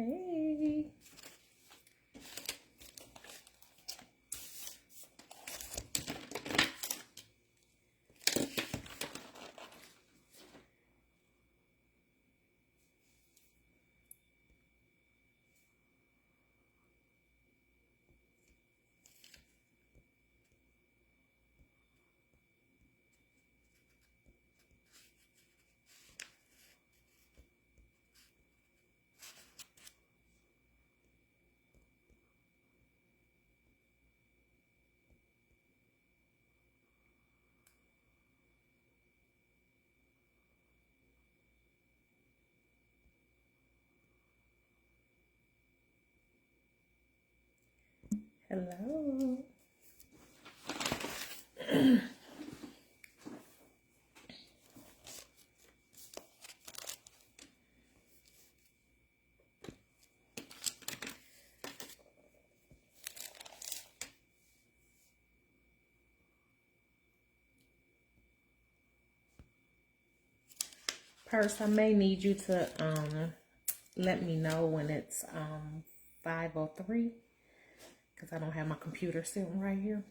Hey. Hello. Purse, I may need you to let me know when it's 5:03 because I don't have my computer sitting right here.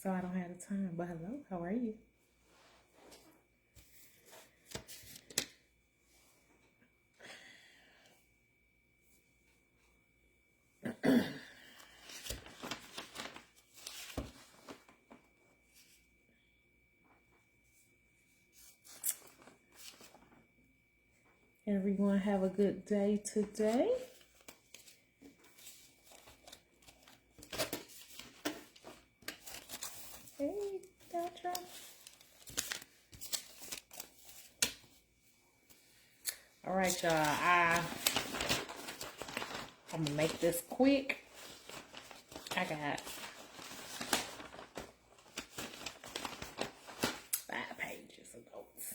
So I don't have the time. But hello, how are you? Everyone have a good day today. Hey, Gotcha. All right, y'all. I'm gonna make this quick. I got 5 pages of notes.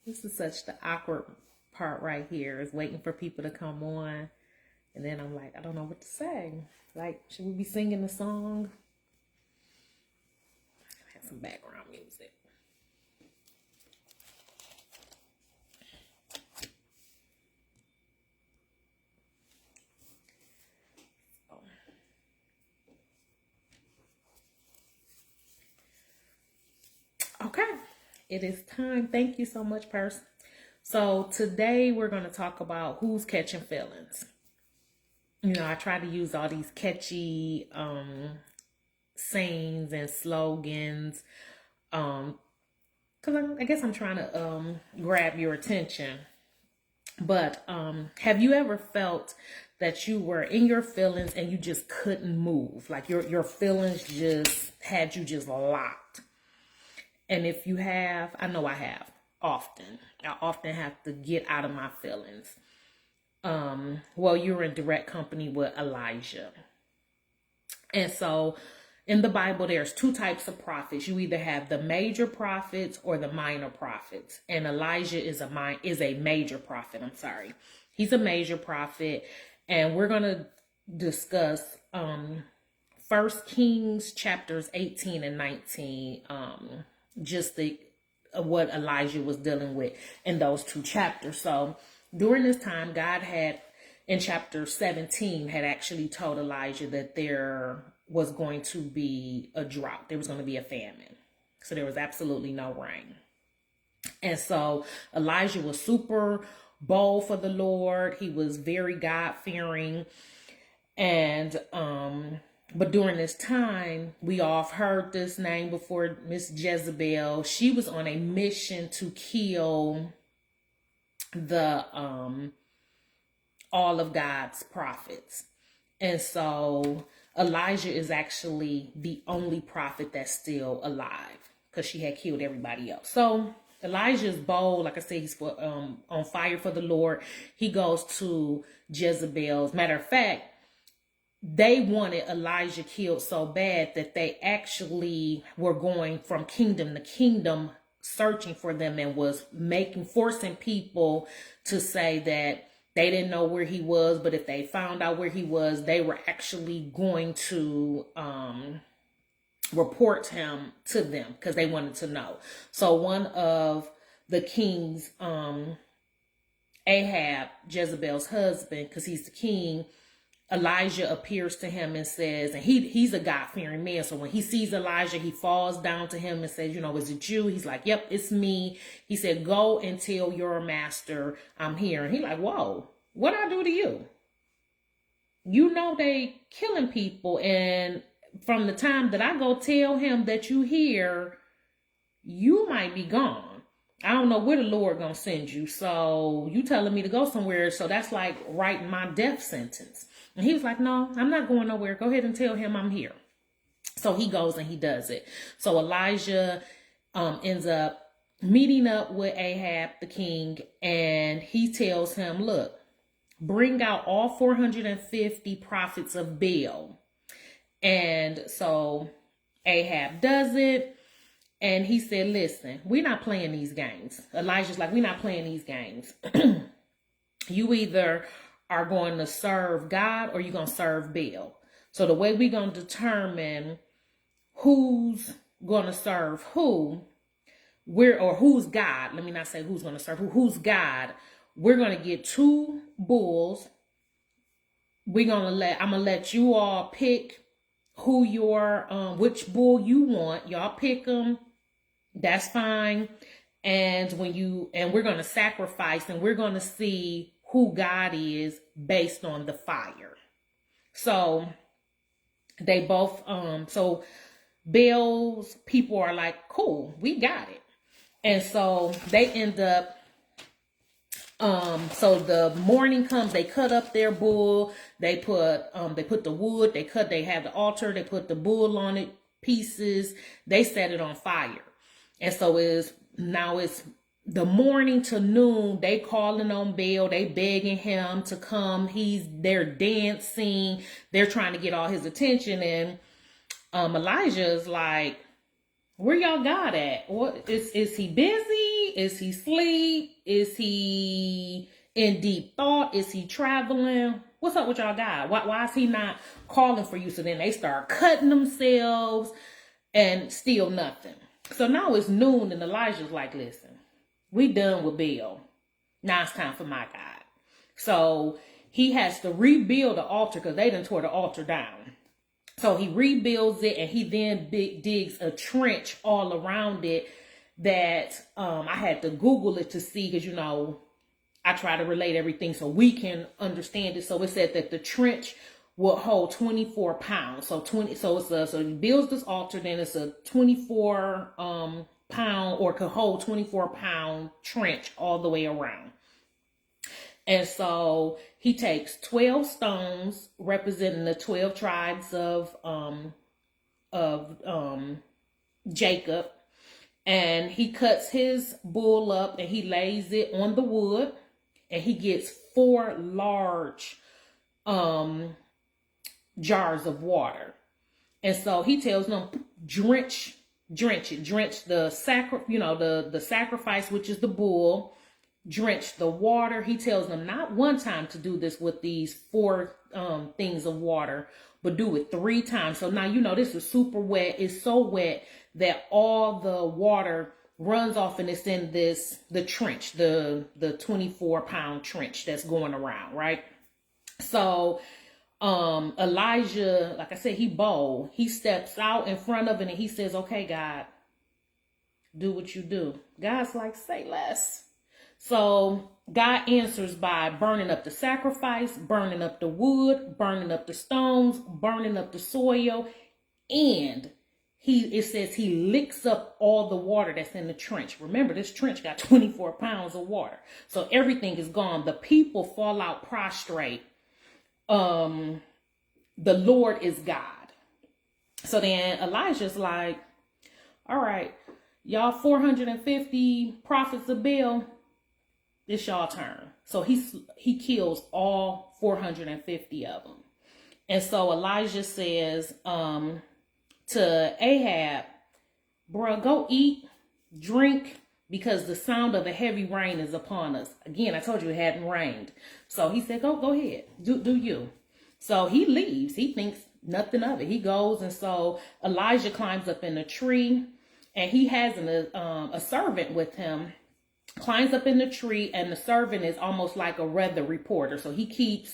This is such the awkward part right here, is waiting for people to come on. And then I'm like, I don't know what to say. Like, should we be singing the song? Have some background music. Okay, it is time. Thank you so much, Purse. So today we're going to talk about who's catching feelings. You know, I try to use all these catchy sayings and slogans because I guess I'm trying to grab your attention. But have you ever felt that you were in your feelings and you just couldn't move? Like your feelings just had you just locked. And if you have, I know I have often. I often have to get out of my feelings. Well, you're in direct company with Elijah. And so in the Bible, there's 2 types of prophets. You either have the major prophets or the minor prophets. And Elijah is a major prophet. I'm sorry. He's a major prophet. And we're going to discuss 1 Kings chapters 18 and 19. Just what Elijah was dealing with in those 2 chapters. So during this time, God had, in chapter 17, had actually told Elijah that there was going to be a drought. There was going to be a famine. So there was absolutely no rain. And so Elijah was super bold for the Lord. He was very God-fearing. And but during this time, we all heard this name before, Miss Jezebel. She was on a mission to kill the all of God's prophets. And so Elijah is actually the only prophet that's still alive because she had killed everybody else. So Elijah is bold. Like I said, he's on fire for the Lord. He goes to Jezebel's. Matter of fact, they wanted Elijah killed so bad that they actually were going from kingdom to kingdom searching for them and was forcing people to say that they didn't know where he was, but if they found out where he was, they were actually going to report him to them because they wanted to know. So one of the king's, Ahab, Jezebel's husband, because he's the king, Elijah appears to him and says, and he's a God-fearing man. So when he sees Elijah, he falls down to him and says, is it you? He's like, yep, it's me. He said, go and tell your master I'm here. And he's like, whoa, what'd I do to you? They killing people. And from the time that I go tell him that you here, you might be gone. I don't know where the Lord gonna send you. So you telling me to go somewhere. So that's like writing my death sentence. And he was like, no, I'm not going nowhere. Go ahead and tell him I'm here. So he goes and he does it. So Elijah ends up meeting up with Ahab, the king, and he tells him, look, bring out all 450 prophets of Baal. And so Ahab does it. And he said, listen, we're not playing these games. Elijah's like, we're not playing these games. You either are going to serve God or you're going to serve Baal. So the way we're going to determine who's going to serve who, or who's God, let me not say who's going to serve who's God, we're going to get 2 bulls. I'm going to let you all pick who which bull you want. Y'all pick them. That's fine. And we're going to sacrifice and we're going to see who God is based on the fire. So they both, so Baal's people are like, cool, we got it. And so they end up, so the morning comes, they cut up their bull, they put the wood, they have the altar, they put the bull on it, pieces, they set it on fire. And so it's the morning to noon, they calling on Baal, they begging him to come. They're dancing, they're trying to get all his attention. And Elijah is like, where y'all God at? What is he busy? Is he asleep? Is he in deep thought? Is he traveling? What's up with y'all God? Why is he not calling for you? So then they start cutting themselves and still nothing. So now it's noon and Elijah's like, listen, we done with Baal. Now it's time for my God. So he has to rebuild the altar because they done tore the altar down. So he rebuilds it and he then digs a trench all around it that I had to Google it to see because, I try to relate everything so we can understand it. So it said that the trench will hold 24 pounds. So he builds this altar, then it's a 24 pound or could hold 24-pound trench all the way around. And so he takes 12 stones representing the 12 tribes of Jacob, and he cuts his bull up and he lays it on the wood, and he gets 4 large jars of water. And so he tells them, drench the the sacrifice, which is the bull, drench the water. He tells them not one time to do this with these 4 things of water, but do it 3 times. So now, this is super wet. It's so wet that all the water runs off and it's in the trench, the 24-pound trench that's going around, right? So Elijah, like I said, he bold. He steps out in front of it and he says, okay, God, do what you do. God's like, say less. So God answers by burning up the sacrifice, burning up the wood, burning up the stones, burning up the soil, and it says he licks up all the water that's in the trench. Remember, this trench got 24 pounds of water. So everything is gone. The people fall out prostrate. The Lord is God. So then Elijah's like, all right, y'all 450 prophets of Baal, it's y'all turn. So he kills all 450 of them. And so Elijah says to Ahab, bruh, go eat drink, because the sound of a heavy rain is upon us. Again, I told you it hadn't rained. So he said, go ahead, do you. So he leaves. He thinks nothing of it. He goes, and so Elijah climbs up in a tree, and he has a servant with him, climbs up in the tree, and the servant is almost like a weather reporter. So he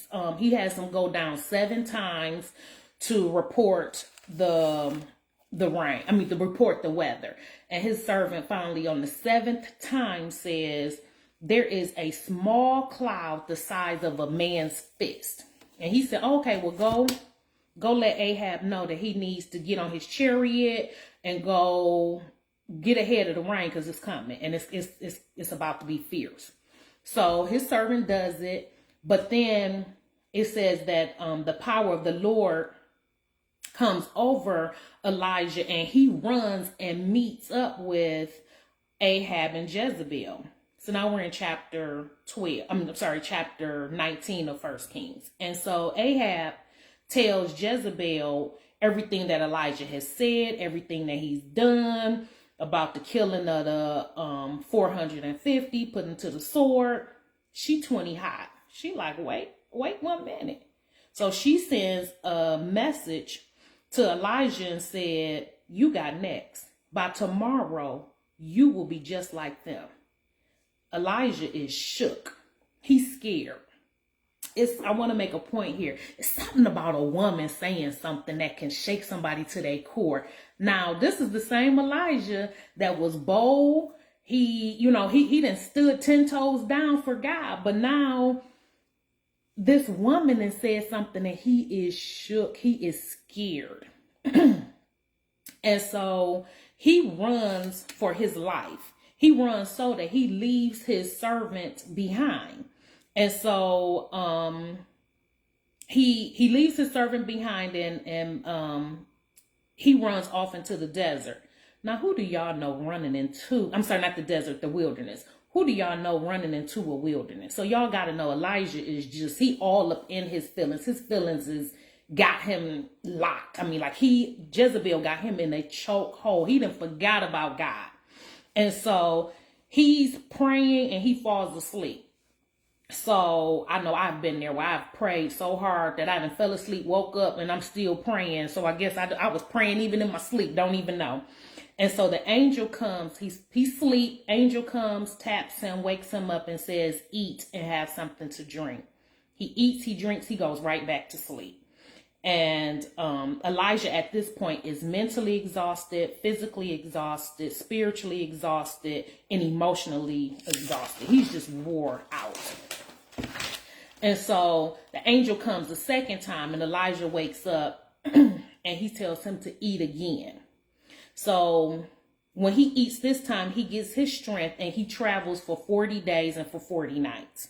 has him go down 7 times to report the rain. To report the weather. And his servant finally on the 7th time says, there is a small cloud the size of a man's fist. And he said, okay, well, go let Ahab know that he needs to get on his chariot and go get ahead of the rain, because it's coming, and it's about to be fierce. So his servant does it, but then it says that the power of the Lord comes over Elijah, and he runs and meets up with Ahab and Jezebel. So now we're in chapter 19 of 1 Kings. And so Ahab tells Jezebel everything that Elijah has said, everything that he's done, about the killing of the 450, putting to the sword. She 20 hot. She like, wait 1 minute. So she sends a message to Elijah and said, you got next. By tomorrow, you will be just like them. Elijah is shook. He's scared. I want to make a point here. It's something about a woman saying something that can shake somebody to their core. Now, this is the same Elijah that was bold. He done stood 10 toes down for God. But now this woman has said something and he is shook. He is scared. And so he runs for his life. He runs so that he leaves his servant behind. And so he leaves his servant behind, and he runs off into the desert. Now, who do y'all know running into, I'm sorry, not the desert, the wilderness. Who do y'all know running into a wilderness? So y'all got to know Elijah is he all up in his feelings. His feelings got him locked. Jezebel got him in a choke hold. He done forgot about God. And so he's praying and he falls asleep. So I know I've been there where I've prayed so hard that I done fell asleep, woke up, and I'm still praying. So I guess I was praying even in my sleep, don't even know. And so the angel comes, he sleep, angel comes, taps him, wakes him up and says, eat and have something to drink. He eats, he drinks, he goes right back to sleep. And Elijah at this point is mentally exhausted, physically exhausted, spiritually exhausted, and emotionally exhausted. He's just wore out. And so the angel comes a second time, and Elijah wakes up and he tells him to eat again. So when he eats this time, he gets his strength and he travels for 40 days and for 40 nights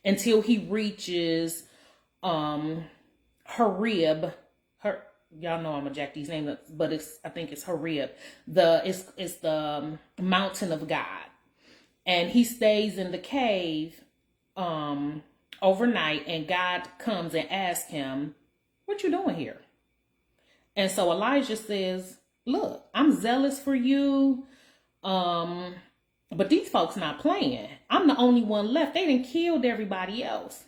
until he reaches Horeb. Y'all know I'm gonna jack these names up, but I think it's Horeb. It's the mountain of God. And he stays in the cave overnight, and God comes and asks him, what you doing here? And so Elijah says, look, I'm zealous for you. But these folks not playing. I'm the only one left. They done killed everybody else.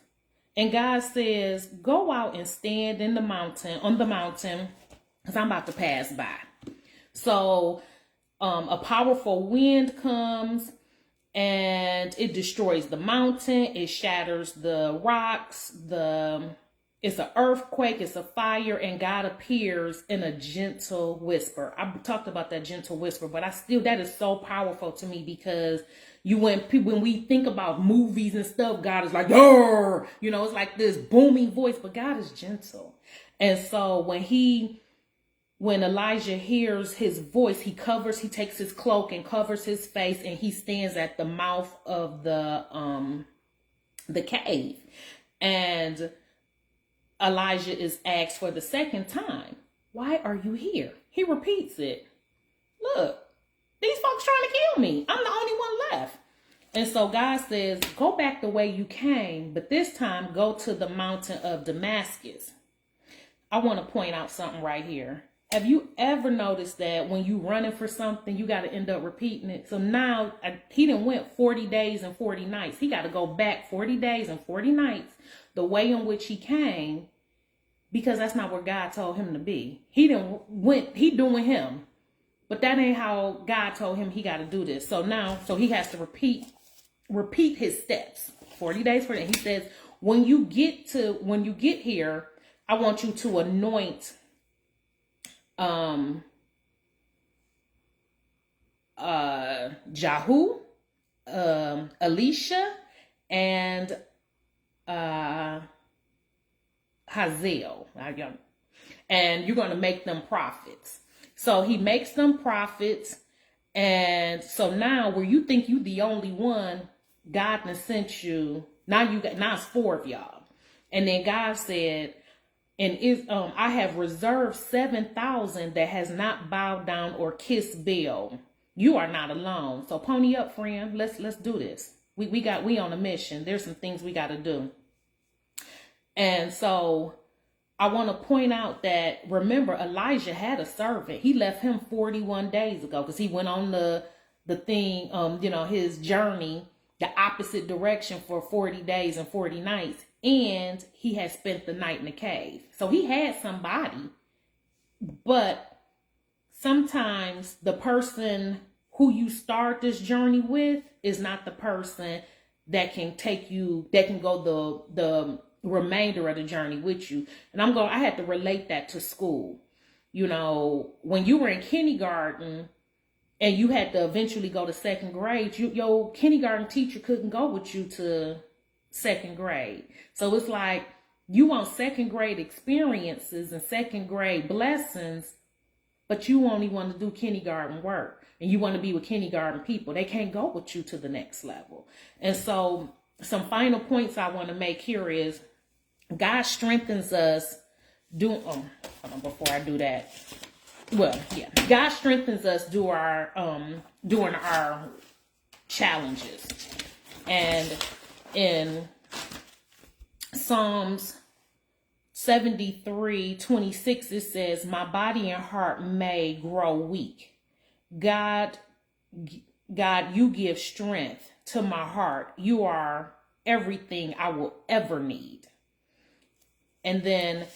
And God says, go out and stand on the mountain, because I'm about to pass by. So a powerful wind comes and it destroys the mountain. It shatters the rocks. It's an earthquake. It's a fire. And God appears in a gentle whisper. I talked about that gentle whisper, but that is so powerful to me, because when we think about movies and stuff, God is like, "Arr!" It's like this booming voice, but God is gentle. And so when Elijah hears his voice, he takes his cloak and covers his face, and he stands at the mouth of the cave. And Elijah is asked for the second time, why are you here? He repeats it. Look, these folks trying to kill me. I'm the only one left. And so God says, go back the way you came, but this time go to the mountain of Damascus. I want to point out something right here. Have you ever noticed that when you running for something, you got to end up repeating it? So now he done went 40 days and 40 nights. He got to go back 40 days and 40 nights the way in which he came, because that's not where God told him to be. He doing him, but that ain't how God told him he got to do this. So he has to repeat his steps. 40 days for that. He says, when you get here, I want you to anoint Jehu, Elisha, and Hazael. And you're going to make them prophets. So he makes them prophets. And so now where you think you the only one, God has sent you. Now it's 4 of y'all. And then God said, I have reserved 7,000 that has not bowed down or kissed Baal. You are not alone. So pony up, friend. Let's do this. We on a mission. There's some things we got to do. And so I want to point out that, remember, Elijah had a servant. He left him 41 days ago because he went on the thing, his journey, the opposite direction for 40 days and 40 nights. And he had spent the night in the cave. So he had somebody. But sometimes the person who you start this journey with is not the person that can go the remainder of the journey with you. And I had to relate that to school. When you were in kindergarten and you had to eventually go to second grade, your kindergarten teacher couldn't go with you to second grade. So it's like you want second grade experiences and second grade blessings, but you only want to do kindergarten work and you want to be with kindergarten people. They can't go with you to the next level. And so some final points I want to make here is God strengthens us before I do that. Well, yeah, God strengthens us during our challenges. And in Psalms 73:26, it says, my body and heart may grow weak. God, you give strength to my heart. You are everything I will ever need. And then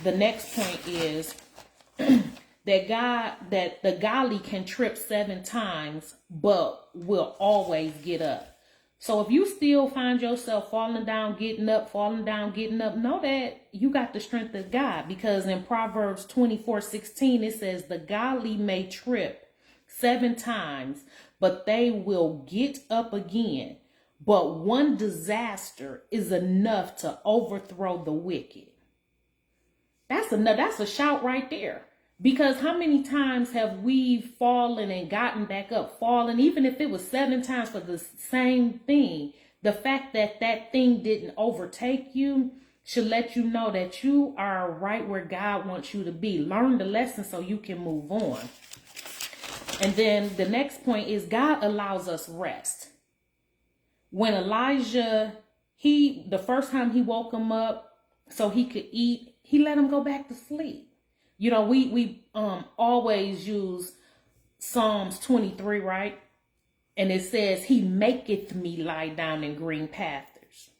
the next point is that the godly can trip 7 times, but will always get up. So if you still find yourself falling down, getting up, know that you got the strength of God, because in Proverbs 24:16, it says the godly may trip 7 times, but they will get up again. But one disaster is enough to overthrow the wicked. That's a shout right there. Because how many times have we fallen and gotten back up, even if it was 7 times for the same thing? The fact that thing didn't overtake you should let you know that you are right where God wants you to be. Learn the lesson so you can move on. And then the next point is God allows us rest. When Elijah, the first time he woke him up so he could eat, he let him go back to sleep. We always use Psalms 23, right? And it says, he maketh me lie down in green pastures.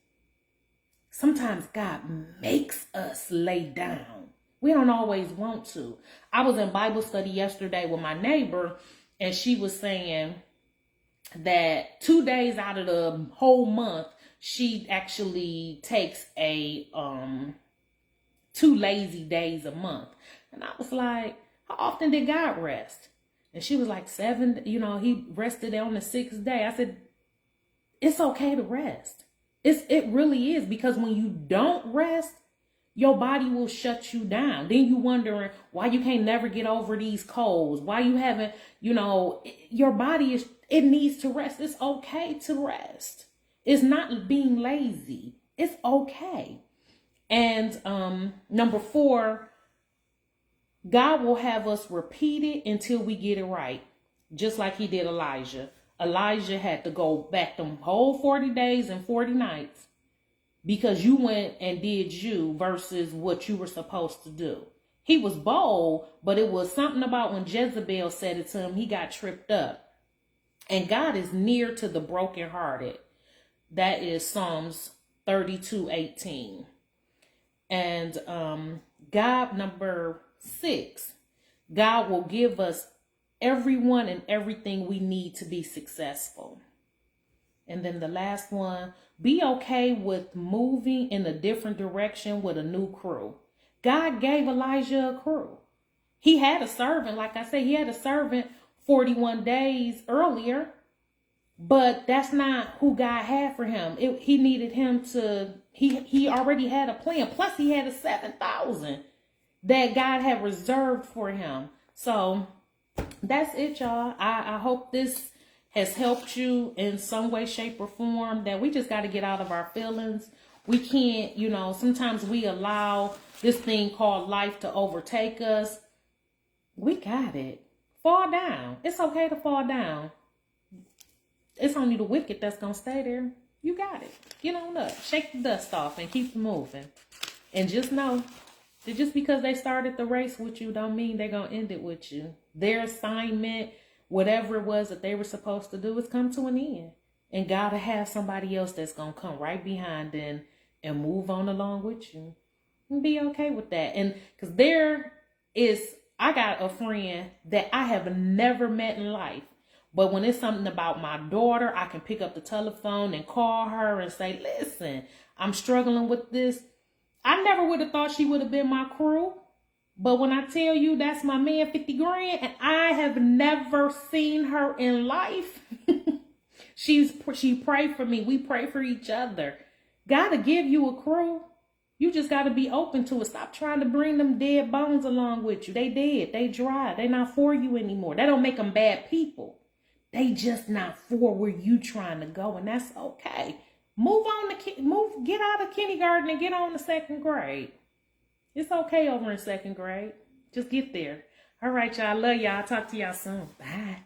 Sometimes God makes us lay down. We don't always want to. I was in Bible study yesterday with my neighbor, and she was saying that 2 days out of the whole month, she actually takes 2 lazy days a month. And I was like, how often did God rest? And she was like 7, he rested on the 6th day. I said, it's okay to rest. It really is, because when you don't rest, your body will shut you down. Then you wondering why you can't never get over these colds. Why you haven't, your body it needs to rest. It's okay to rest. It's not being lazy. It's okay. And number 4, God will have us repeat it until we get it right. Just like he did Elijah. Elijah had to go back them whole 40 days and 40 nights because you went and did you versus what you were supposed to do. He was bold, but it was something about when Jezebel said it to him, he got tripped up. And God is near to the brokenhearted. That is Psalms 32:18. And God, number 6, God will give us everyone and everything we need to be successful. And then the last one, be okay with moving in a different direction with a new crew. God gave Elijah a crew. He had a servant, like I said, he had a servant 41 days earlier, but that's not who God had for him. He needed him to, he already had a plan. Plus he had a 7,000 that God had reserved for him. So that's it, y'all. I hope this has helped you in some way, shape, or form, that we just got to get out of our feelings. We can't, sometimes we allow this thing called life to overtake us. We got it. Fall down. It's okay to fall down. It's only the wicked that's going to stay there. You got it. Get on up. Shake the dust off and keep moving. And just know that just because they started the race with you don't mean they're going to end it with you. Their assignment, whatever it was that they were supposed to do, is come to an end. And God will have somebody else that's going to come right behind them and move on along with you. And be okay with that. And because I got a friend that I have never met in life. But when it's something about my daughter, I can pick up the telephone and call her and say, listen, I'm struggling with this. I never would have thought she would have been my crew. But when I tell you that's my man, 50 grand, and I have never seen her in life. She prayed for me. We pray for each other. God to give you a crew. You just got to be open to it. Stop trying to bring them dead bones along with you. They dead. They dry. They not for you anymore. That don't make them bad people. They just not for where you trying to go, and that's okay. Get out of kindergarten and get on to 2nd grade. It's okay over in 2nd grade. Just get there. All right, y'all. Love y'all. Talk to y'all soon. Bye.